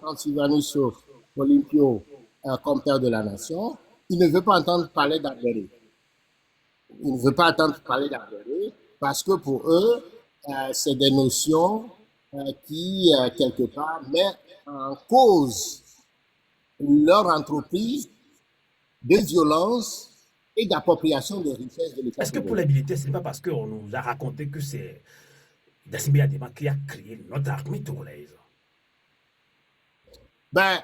quand Sylvanus Olympio comme père de la nation, il ne veut pas entendre parler d'Arberé. Il ne veut pas entendre parler d'Arberé parce que pour eux, c'est des notions qui, quelque part, mettent en cause leur entreprise de violence et d'appropriation des richesses de l'État Est-ce que pour congolais. les militaires, ce n'est pas parce qu'on nous a raconté que c'est Dassimé Adema qui a créé notre armée togolaise? Ben,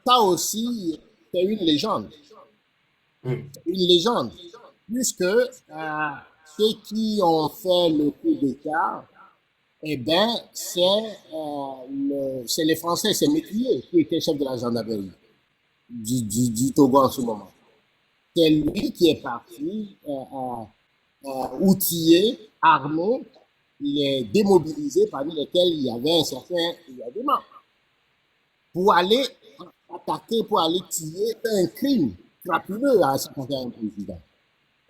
ça aussi, c'est une légende. Une légende. Puisque ceux qui ont fait le coup d'État, eh bien, c'est les Français, c'est Métrier qui était chef de la gendarmerie du Togo en ce moment. C'est lui qui est parti outillé, armé, les démobilisés, parmi lesquels il y avait un certain Yadema, pour aller attaquer, pour aller tuer, un crime crapuleux à un président.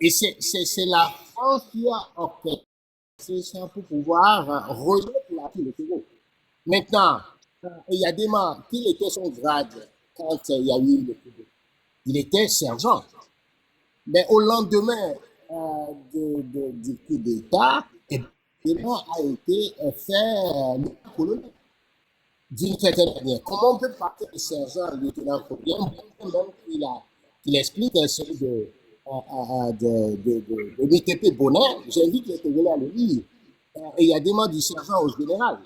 Et c'est la France qui a orchestré ça pour pouvoir remettre la vie le Togo. Maintenant, Yadema, quel était son grade quand il y a eu le coup d'État? Il était sergent. Mais au lendemain du coup d'État, Yadema a été fait colonel d'une certaine manière. Comment on peut passer de sergent à lieutenant-colonel? Même qu'il explique celui de l'ITP Bonnet, j'invite les Togolais à le lire. Et il y a des mots du sergent au général.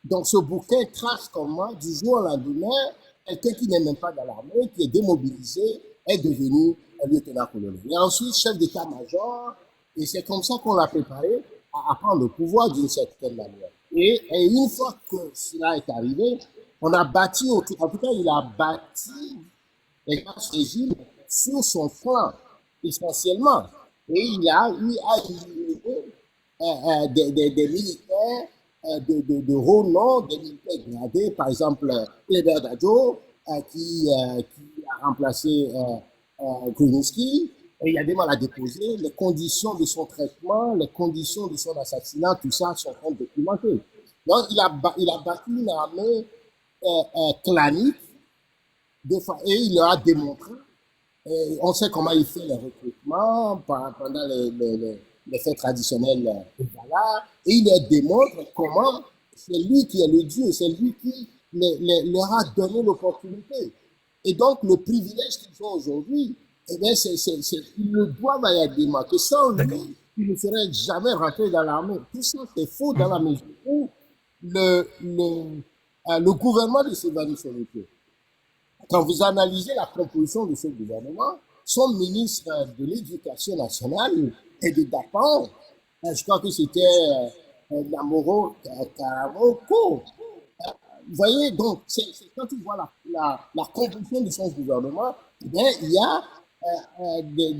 Donc ce bouquin trace comment, du jour au lendemain, quelqu'un qui n'est même pas dans l'armée, qui est démobilisé, est devenu un lieutenant-colonel. Et ensuite, chef d'état-major, et c'est comme ça qu'on l'a préparé à prendre le pouvoir d'une certaine manière. Et une fois que cela est arrivé, on a bâti, en tout cas, il a bâti ce régime sur son flanc, essentiellement. Et il a eu à éliminer des militaires de haut nom, des militaires gradés, par exemple, Kleber Dadjo, qui a remplacé Gruniski. Et il y a des mal à déposer, les conditions de son traitement, les conditions de son assassinat, tout ça sont documentées. Donc, il a battu une armée clanique, et il leur a démontré. Et on sait comment il fait le recrutement pendant les fêtes traditionnelles de Gala, et il leur démontre comment c'est lui qui est le Dieu, c'est lui qui leur a donné l'opportunité. Et donc, le privilège qu'ils ont aujourd'hui, eh bien, ils le doivent à Yadema, que sans lui, ils ne seraient jamais rentrés dans l'armée. Tout ça, c'est faux dans la mesure où le gouvernement de Sylvanus Olympio, quand vous analysez la composition de ce gouvernement, son ministre de l'Éducation nationale est de Dapan. Je crois que c'était Namoro Karamoko. Vous voyez, donc, quand tu vois la composition de son gouvernement, eh bien, il y a des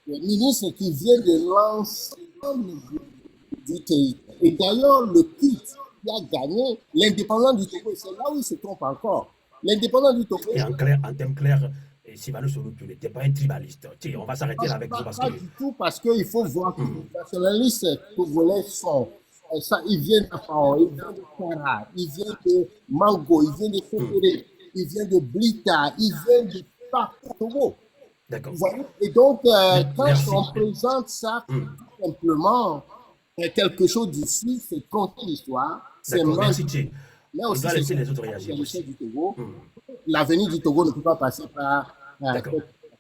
ministres qui viennent de l'ensemble du pays. Et d'ailleurs, le kit qui a gagné l'indépendant du Togo, c'est là où il se trompe encore. L'indépendant du Togo. Et en termes clairs, Sylvanus Olympio n'était pas un tribaliste. Tiens, on va s'arrêter là avec vous parce que. Pas du tout, parce qu'il faut voir que les nationalistes togolais sont. Ça, ils viennent de Fao, ils viennent de Kara, ils viennent de Mango, ils viennent de Sokore, ils viennent de Blita, ils viennent de partout au Togo. D'accord. Et donc, quand on présente ça, tout simplement, quelque chose d'ici, c'est compter l'histoire. D'accord, merci Thierry. On doit laisser les autres réagir aussi. Du Togo. L'avenir du Togo ne peut pas passer par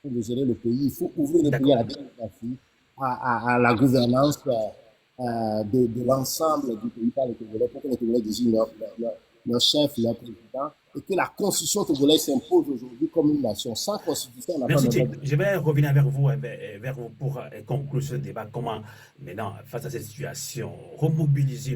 de gérer le pays. Il faut ouvrir le pays à la démocratie, à la gouvernance de l'ensemble du pays par les Togolais, pour que les Togolais désignent leur chef, leur président, et que la constitution togolaise s'impose aujourd'hui comme une nation. Sans constitution, on n'a pas Merci Thierry. Je vais revenir vers vous pour conclure ce débat. Comment, maintenant, face à cette situation, remobiliser